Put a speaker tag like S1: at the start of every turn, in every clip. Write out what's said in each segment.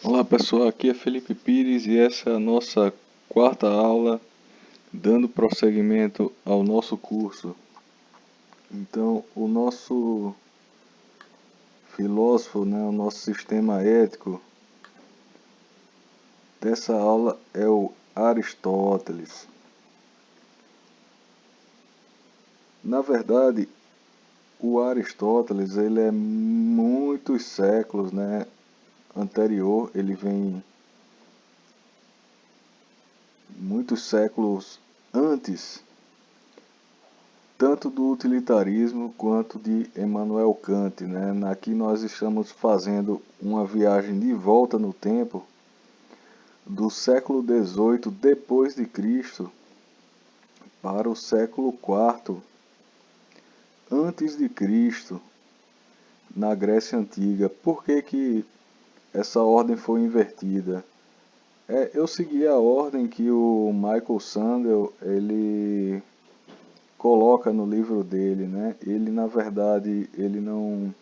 S1: Olá pessoal, aqui é Felipe Pires e essa é a nossa quarta aula dando prosseguimento ao nosso curso. Então, o nosso filósofo, o nosso sistema ético dessa aula é o Aristóteles. Na verdade, o Aristóteles ele é muitos séculos, anterior, ele vem muitos séculos antes tanto do utilitarismo quanto de Immanuel Kant, Aqui nós estamos fazendo uma viagem de volta no tempo do século XVIII depois de Cristo para o século IV antes de Cristo na Grécia Antiga. Por que que essa ordem foi invertida? Eu segui a ordem que o Michael Sandel ele coloca no livro dele, Ele na verdade ele não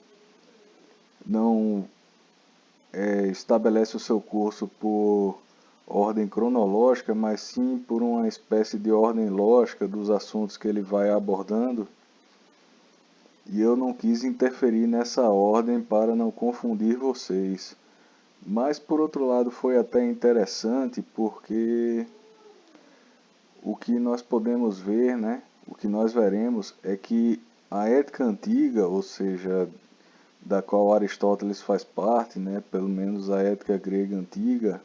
S1: estabelece o seu curso por ordem cronológica, mas sim por uma espécie de ordem lógica dos assuntos que ele vai abordando. E eu não quis interferir nessa ordem para não confundir vocês. Mas por outro lado foi até interessante porque o que nós podemos ver, o que nós veremos é que a ética antiga, ou seja, da qual Aristóteles faz parte, pelo menos a ética grega antiga,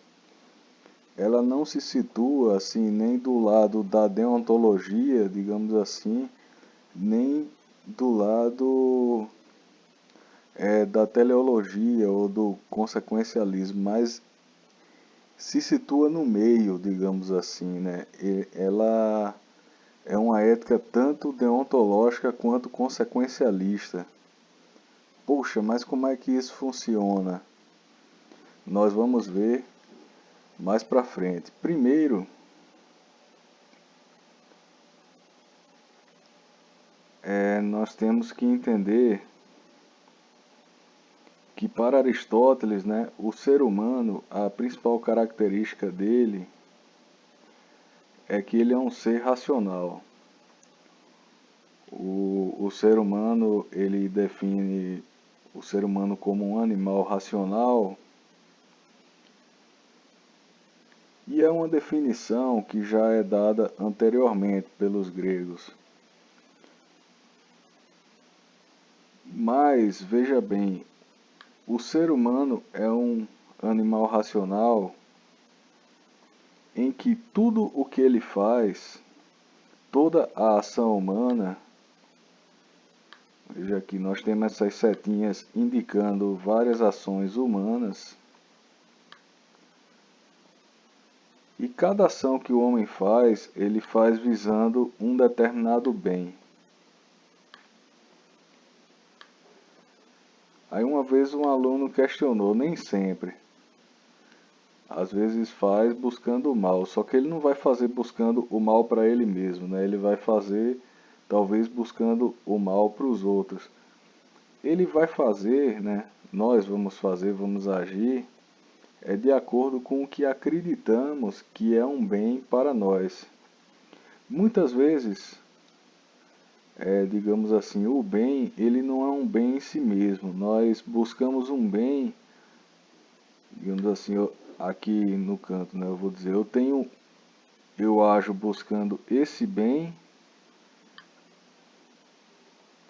S1: ela não se situa assim nem do lado da deontologia, digamos assim, nem do lado da teleologia ou do consequencialismo, mas se situa no meio, digamos assim, Ela é uma ética tanto deontológica quanto consequencialista. Poxa, mas como é que isso funciona? Nós vamos ver mais para frente. Primeiro, nós temos que entender que para Aristóteles, o ser humano, a principal característica dele é que ele é um ser racional. O ser humano, ele define o ser humano como um animal racional, e é uma definição que já é dada anteriormente pelos gregos. Mas, veja bem, o ser humano é um animal racional em que tudo o que ele faz, toda a ação humana, veja aqui, nós temos essas setinhas indicando várias ações humanas, e cada ação que o homem faz, ele faz visando um determinado bem. Aí uma vez um aluno questionou, nem sempre. Às vezes faz buscando o mal, só que ele não vai fazer buscando o mal para ele mesmo, Ele vai fazer talvez buscando o mal para os outros. Ele vai fazer, Nós vamos fazer, vamos agir, de acordo com o que acreditamos que é um bem para nós. Muitas vezes, digamos assim, o bem, ele não é um bem em si mesmo. Nós buscamos um bem, digamos assim, aqui no canto, Eu vou dizer, eu ajo buscando esse bem,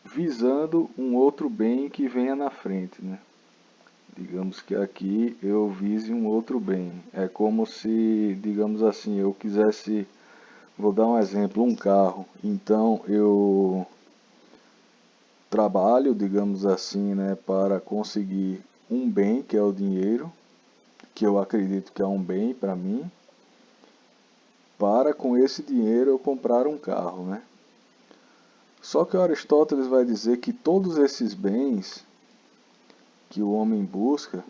S1: visando um outro bem que venha na frente, Digamos que aqui eu vise um outro bem. É como se, digamos assim, eu quisesse, vou dar um exemplo, um carro. Então eu trabalho, digamos assim, para conseguir um bem, que é o dinheiro, que eu acredito que é um bem para mim, para com esse dinheiro eu comprar um carro, Só que Aristóteles vai dizer que todos esses bens que o homem busca,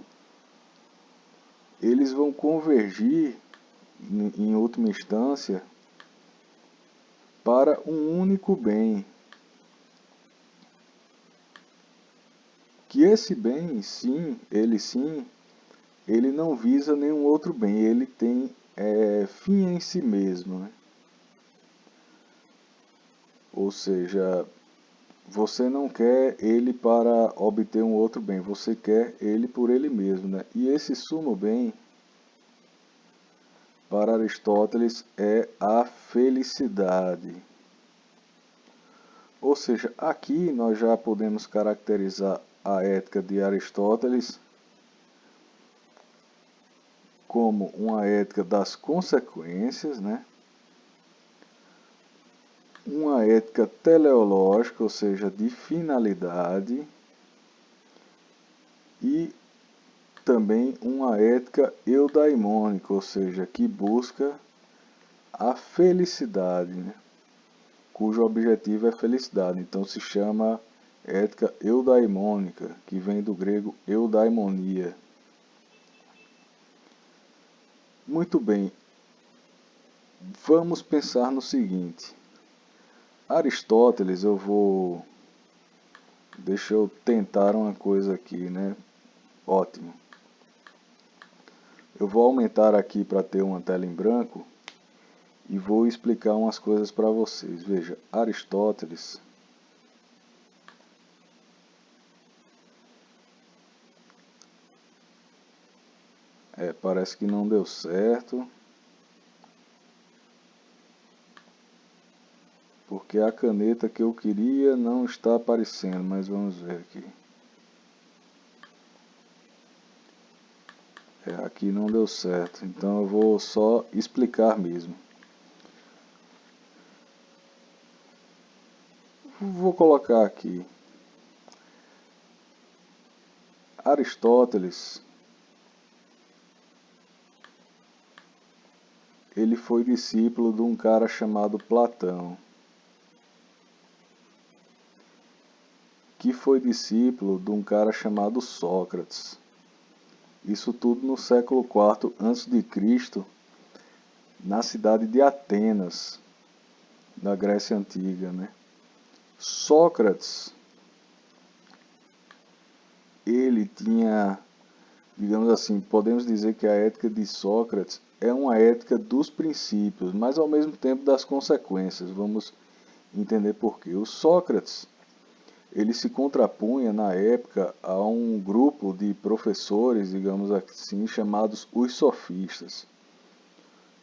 S1: eles vão convergir, em última instância, para um único bem. Que esse bem, sim, ele sim, ele não visa nenhum outro bem, ele tem fim em si mesmo, né? Ou seja, você não quer ele para obter um outro bem, você quer ele por ele mesmo, né? E esse sumo bem, para Aristóteles, é a felicidade. Ou seja, aqui nós já podemos caracterizar a ética de Aristóteles como uma ética das consequências, né? Uma ética teleológica, ou seja, de finalidade, e também uma ética eudaimônica, ou seja, que busca a felicidade, né? Cujo objetivo é felicidade. Então se chama ética eudaimônica, que vem do grego eudaimonia. Muito bem, vamos pensar no seguinte. Aristóteles, deixa eu tentar uma coisa aqui, né? Ótimo. Eu vou aumentar aqui para ter uma tela em branco e vou explicar umas coisas para vocês. Veja, Aristóteles parece que não deu certo, porque a caneta que eu queria não está aparecendo, mas vamos ver aqui. Aqui não deu certo, então eu vou só explicar mesmo. Vou colocar aqui. Aristóteles, ele foi discípulo de um cara chamado Platão, que foi discípulo de um cara chamado Sócrates. Isso tudo no século IV a.C., na cidade de Atenas, da Grécia Antiga, né? Sócrates, ele tinha, digamos assim, podemos dizer que a ética de Sócrates é uma ética dos princípios, mas ao mesmo tempo das consequências. Vamos entender por quê. O Sócrates, ele se contrapunha na época a um grupo de professores, digamos assim, chamados os sofistas.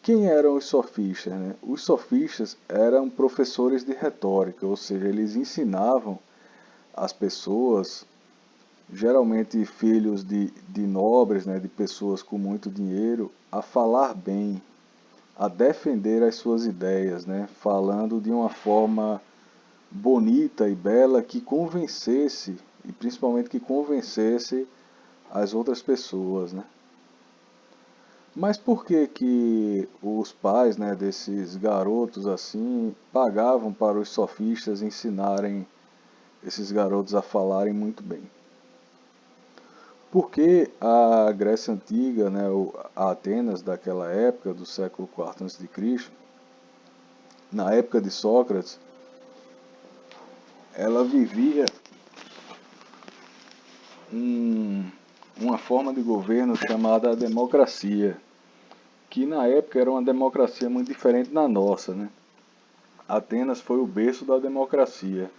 S1: Quem eram os sofistas, né? Os sofistas eram professores de retórica, ou seja, eles ensinavam as pessoas, geralmente filhos de nobres, né, de pessoas com muito dinheiro, a falar bem, a defender as suas ideias, né, falando de uma forma bonita e bela que convencesse, e principalmente que convencesse as outras pessoas, né? Mas por que que os pais, né, desses garotos assim pagavam para os sofistas ensinarem esses garotos a falarem muito bem? Porque a Grécia Antiga, né, a Atenas daquela época, do século IV a.C., na época de Sócrates, ela vivia uma forma de governo chamada democracia, que na época era uma democracia muito diferente da nossa, né? Atenas foi o berço da democracia.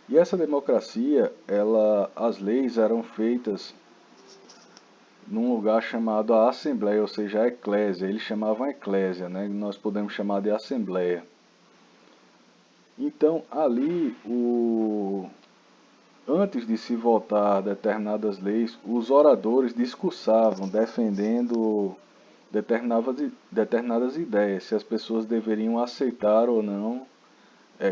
S1: E essa democracia, as leis eram feitas num lugar chamado a Assembleia, ou seja, a Eclésia. Eles chamavam Eclésia, né? Nós podemos chamar de Assembleia. Então, ali, antes de se votar determinadas leis, os oradores discursavam, defendendo determinadas ideias, se as pessoas deveriam aceitar ou não,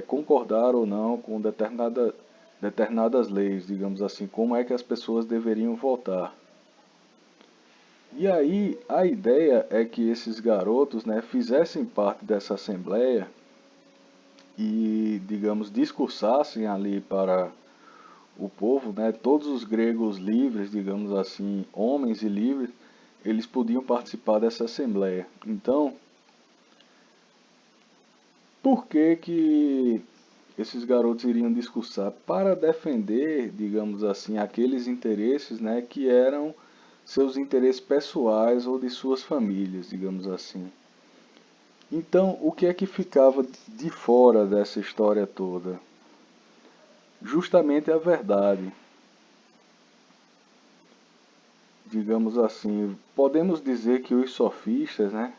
S1: concordar ou não com determinadas leis, digamos assim, como é que as pessoas deveriam votar. E aí a ideia é que esses garotos, né, fizessem parte dessa assembleia e, digamos, discursassem ali para o povo, né, todos os gregos livres, digamos assim, homens e livres, eles podiam participar dessa assembleia. Então, por que que esses garotos iriam discursar? Para defender, digamos assim, aqueles interesses, né, que eram seus interesses pessoais ou de suas famílias, digamos assim. Então, o que é que ficava de fora dessa história toda? Justamente a verdade. Digamos assim, podemos dizer que os sofistas, né,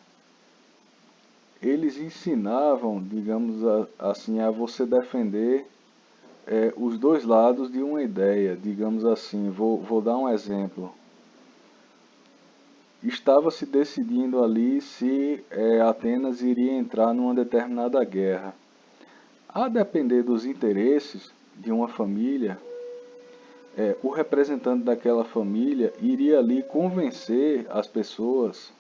S1: eles ensinavam, digamos assim, a você defender os dois lados de uma ideia. Digamos assim, vou dar um exemplo. Estava se decidindo ali se Atenas iria entrar numa determinada guerra. A depender dos interesses de uma família, o representante daquela família iria ali convencer as pessoas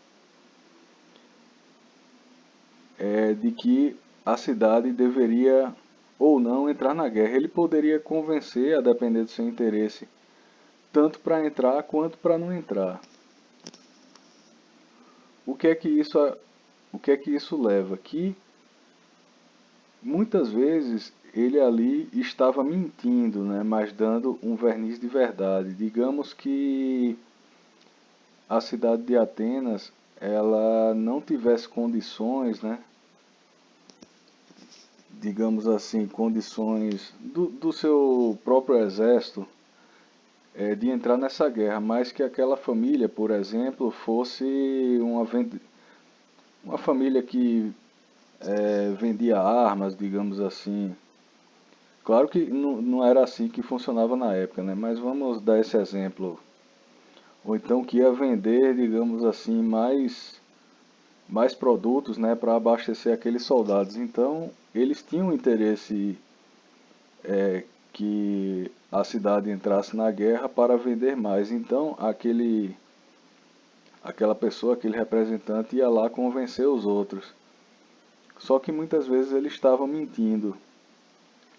S1: de que a cidade deveria ou não entrar na guerra. Ele poderia convencer, a depender do seu interesse, tanto para entrar quanto para não entrar. O que é que isso leva? Que muitas vezes ele ali estava mentindo, né, mas dando um verniz de verdade. Digamos que a cidade de Atenas ela não tivesse condições, né, digamos assim, condições do seu próprio exército de entrar nessa guerra, mas que aquela família, por exemplo, fosse uma família que vendia armas, digamos assim. Claro que não era assim que funcionava na época, né? Mas vamos dar esse exemplo. Ou então que ia vender, digamos assim, mais produtos, né, para abastecer aqueles soldados. Então, eles tinham interesse que a cidade entrasse na guerra para vender mais. Então, aquela pessoa, aquele representante ia lá convencer os outros. Só que muitas vezes ele estava mentindo.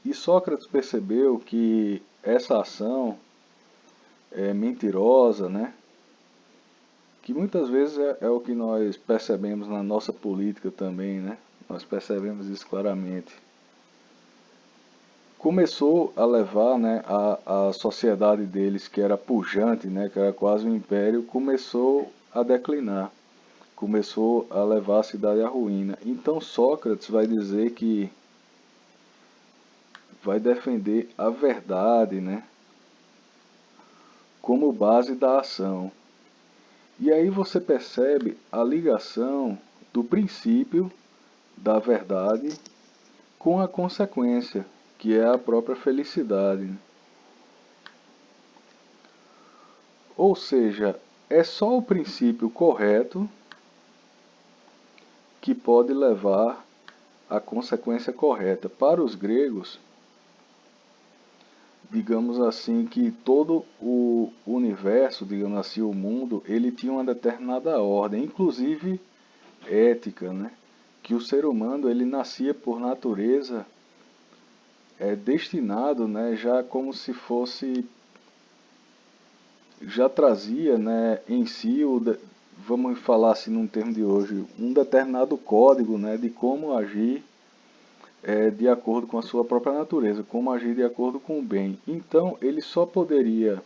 S1: E Sócrates percebeu que essa ação é mentirosa, né? Que muitas vezes é o que nós percebemos na nossa política também, né? Nós percebemos isso claramente. Começou a levar, né, a sociedade deles, que era pujante, né, que era quase um império, começou a declinar, começou a levar a cidade à ruína. Então Sócrates vai dizer que vai defender a verdade, né, como base da ação. E aí você percebe a ligação do princípio da verdade com a consequência, que é a própria felicidade. Ou seja, é só o princípio correto que pode levar à consequência correta. Para os gregos, digamos assim, que todo o universo, digamos assim, o mundo, ele tinha uma determinada ordem, inclusive ética, né? Que o ser humano ele nascia por natureza destinado, né, já como se fosse, já trazia, né, em si vamos falar assim num termo de hoje, um determinado código, né, de como agir de acordo com a sua própria natureza, como agir de acordo com o bem. Então ele só poderia,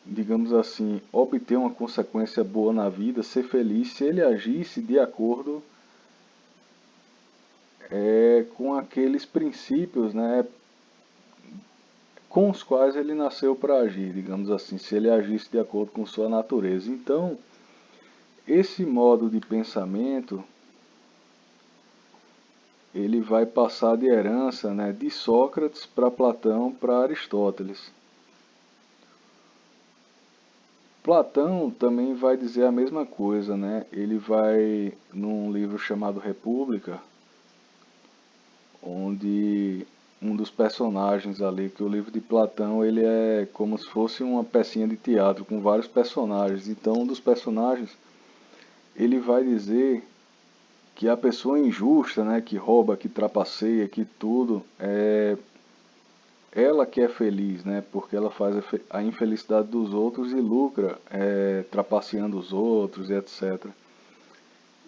S1: digamos assim, obter uma consequência boa na vida, ser feliz, se ele agisse de acordo com aqueles princípios, né, com os quais ele nasceu para agir, digamos assim, se ele agisse de acordo com sua natureza. Então, esse modo de pensamento, ele vai passar de herança, né, de Sócrates para Platão, para Aristóteles. Platão também vai dizer a mesma coisa, né? Ele vai, num livro chamado República, onde um dos personagens ali, que o livro de Platão, ele é como se fosse uma pecinha de teatro com vários personagens. Então, um dos personagens, ele vai dizer que a pessoa injusta, né, que rouba, que trapaceia, que tudo, é ela que é feliz, né, porque ela faz a infelicidade dos outros e lucra, trapaceando os outros, etc.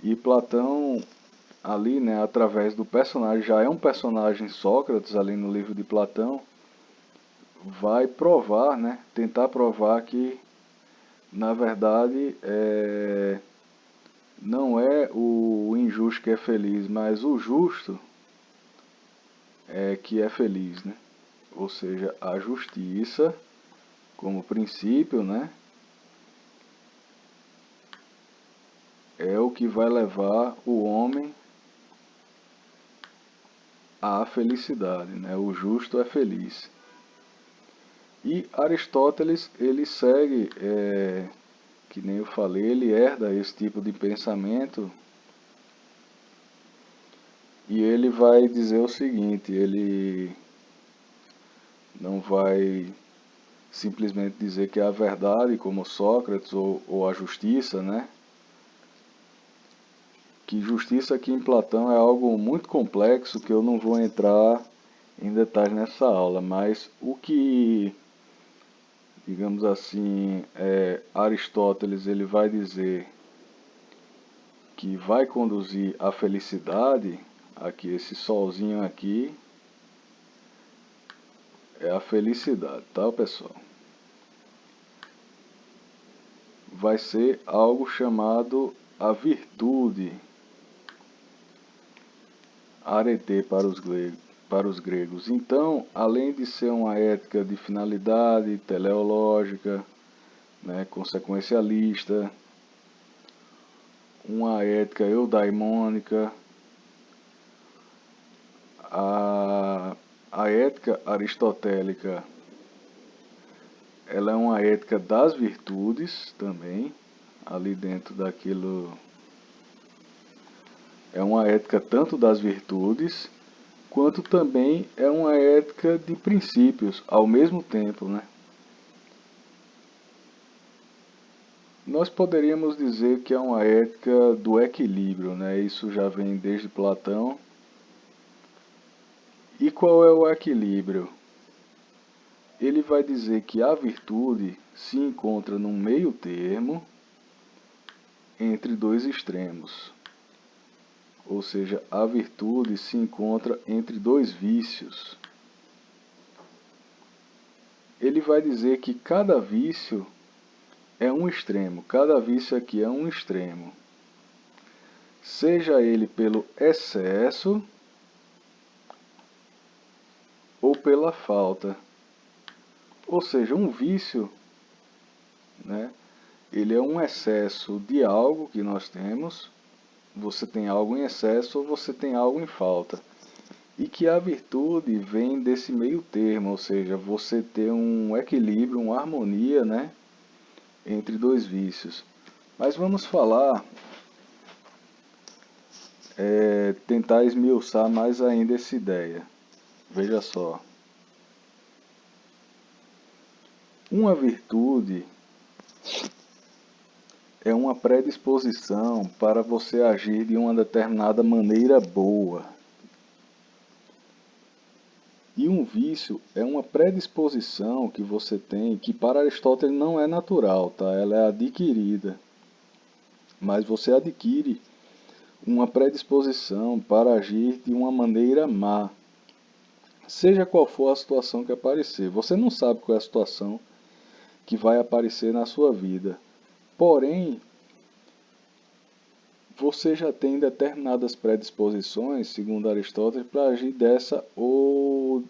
S1: E Platão ali, né, através do personagem, já é um personagem Sócrates ali no livro de Platão, vai provar, né, tentar provar que na verdade, não é o injusto que é feliz, mas o justo é que é feliz, né? Ou seja, a justiça, como princípio, né, é o que vai levar o homem à felicidade, né? O justo é feliz. E Aristóteles, ele segue, que nem eu falei, ele herda esse tipo de pensamento e ele vai dizer o seguinte, ele não vai simplesmente dizer que é a verdade, como Sócrates, ou a justiça, né? Que justiça aqui em Platão é algo muito complexo que eu não vou entrar em detalhes nessa aula, mas o que, digamos assim, Aristóteles ele vai dizer que vai conduzir à felicidade, aqui esse solzinho aqui, é a felicidade, tá, pessoal? Vai ser algo chamado a virtude, arete para os gregos. Então, além de ser uma ética de finalidade teleológica, né, consequencialista, uma ética eudaimônica, a ética aristotélica, ela é uma ética das virtudes também, ali dentro daquilo, é uma ética tanto das virtudes, quanto também é uma ética de princípios, ao mesmo tempo, né? Nós poderíamos dizer que é uma ética do equilíbrio, né? Isso já vem desde Platão. E qual é o equilíbrio? Ele vai dizer que a virtude se encontra num meio termo entre dois extremos. Ou seja, a virtude se encontra entre dois vícios. Ele vai dizer que cada vício é um extremo, cada vício aqui é um extremo. Seja ele pelo excesso ou pela falta. Ou seja, um vício, né, ele é um excesso de algo que nós temos. Você tem algo em excesso ou você tem algo em falta. E que a virtude vem desse meio termo, ou seja, você ter um equilíbrio, uma harmonia, né, entre dois vícios. Mas vamos falar, tentar esmiuçar mais ainda essa ideia. Veja só. Uma virtude é uma predisposição para você agir de uma determinada maneira boa. E um vício é uma predisposição que você tem, que para Aristóteles não é natural, tá? Ela é adquirida. Mas você adquire uma predisposição para agir de uma maneira má. Seja qual for a situação que aparecer. Você não sabe qual é a situação que vai aparecer na sua vida. Porém, você já tem determinadas predisposições, segundo Aristóteles, para agir dessa ou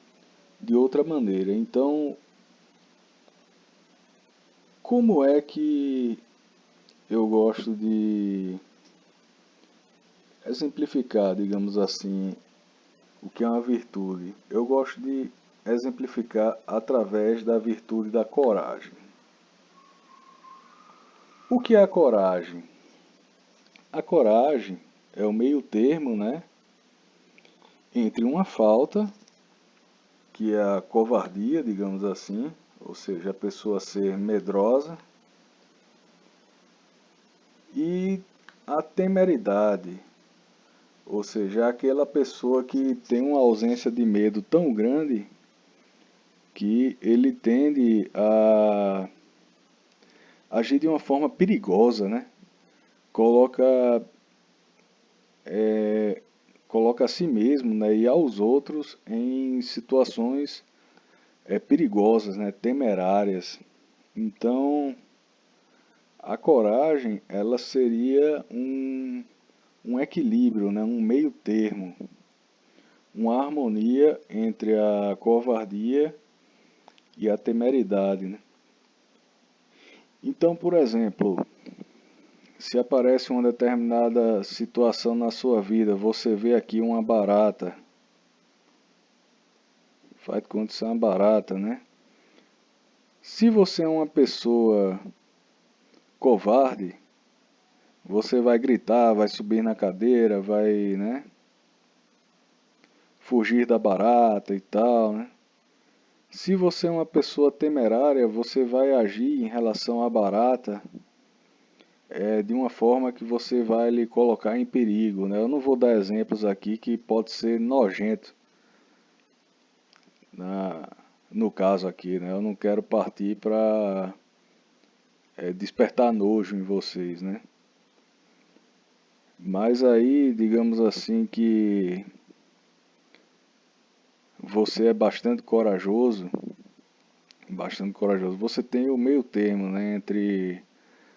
S1: de outra maneira. Então, como é que eu gosto de exemplificar, digamos assim, o que é uma virtude? Eu gosto de exemplificar através da virtude da coragem. O que é a coragem? A coragem é o meio termo, né, entre uma falta, que é a covardia, digamos assim, ou seja, a pessoa ser medrosa, e a temeridade, ou seja, aquela pessoa que tem uma ausência de medo tão grande que ele tende a agir de uma forma perigosa, né? Coloca, coloca a si mesmo, né, e aos outros em situações perigosas, né, temerárias. Então, A coragem, ela seria um equilíbrio, né? Um meio termo, uma harmonia entre a covardia e a temeridade, né? Então, por exemplo, se aparece uma determinada situação na sua vida, você vê aqui uma barata, faz de conta que isso é uma barata, né? Se você é uma pessoa covarde, você vai gritar, vai subir na cadeira, vai, né, fugir da barata e tal, né? Se você é uma pessoa temerária, você vai agir em relação à barata de uma forma que você vai lhe colocar em perigo, né? Eu não vou dar exemplos aqui que pode ser nojento na, no caso aqui, né? Eu não quero partir para despertar nojo em vocês, né? Mas aí, digamos assim que você é bastante corajoso. Você tem o meio termo, né, entre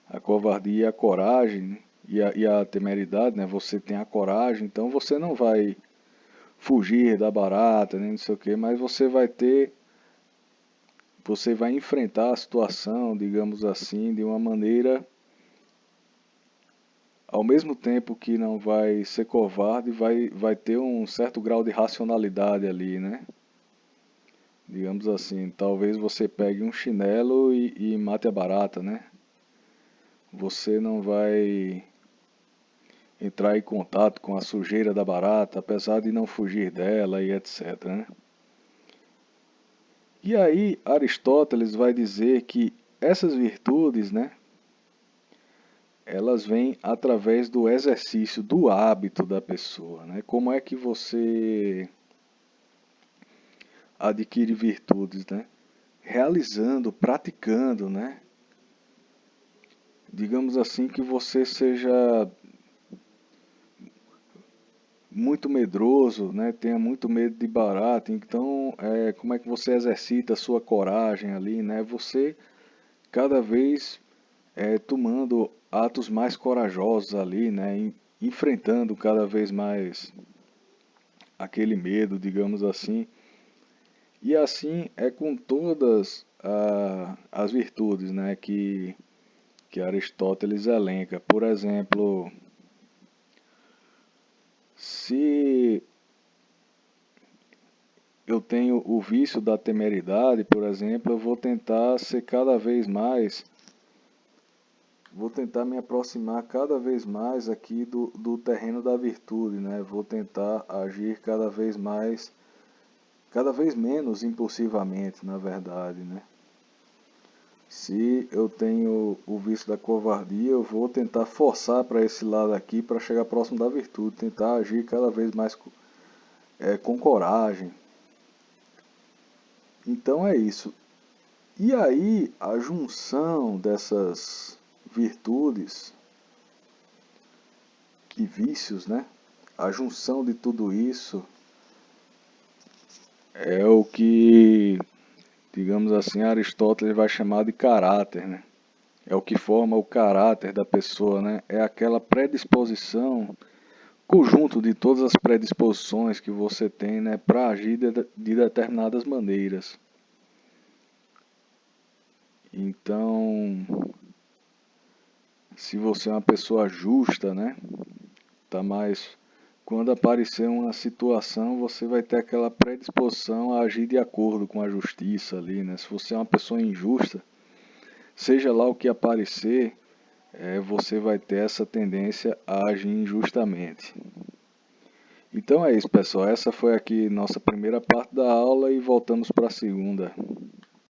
S1: a covardia e a coragem, né, e a temeridade, né? Você tem a coragem, então você não vai fugir da barata, nem não sei o que, mas você vai enfrentar a situação, digamos assim, de uma maneira, ao mesmo tempo que não vai ser covarde, vai ter um certo grau de racionalidade ali, né? Digamos assim, talvez você pegue um chinelo e mate a barata, né? Você não vai entrar em contato com a sujeira da barata, apesar de não fugir dela e etc, né? E aí Aristóteles vai dizer que essas virtudes, né, elas vêm através do exercício, do hábito da pessoa, né? Como é que você adquire virtudes, né? Realizando, praticando, né? Digamos assim que você seja muito medroso, né? Tenha muito medo de barata. Então, como é que você exercita a sua coragem ali, né? Você cada vez tomando atos mais corajosos ali, né? Enfrentando cada vez mais aquele medo, digamos assim. E assim é com todas as virtudes, né? Que Aristóteles elenca. Por exemplo, se eu tenho o vício da temeridade, por exemplo, eu vou tentar me aproximar cada vez mais aqui do terreno da virtude, né? Vou tentar agir cada vez menos impulsivamente, na verdade, né? Se eu tenho o vício da covardia, eu vou tentar forçar para esse lado aqui para chegar próximo da virtude, tentar agir cada vez mais com coragem. Então é isso. E aí, a junção dessas virtudes e vícios, né? A junção de tudo isso é o que, digamos assim, Aristóteles vai chamar de caráter, né? É o que forma o caráter da pessoa, né? É aquela predisposição, conjunto de todas as predisposições que você tem, né, para agir de determinadas maneiras. Então, se você é uma pessoa justa, né? Tá mais. Quando aparecer uma situação, você vai ter aquela predisposição a agir de acordo com a justiça ali, né? Se você é uma pessoa injusta, seja lá o que aparecer, você vai ter essa tendência a agir injustamente. Então é isso, pessoal. Essa foi aqui nossa primeira parte da aula e voltamos para a segunda.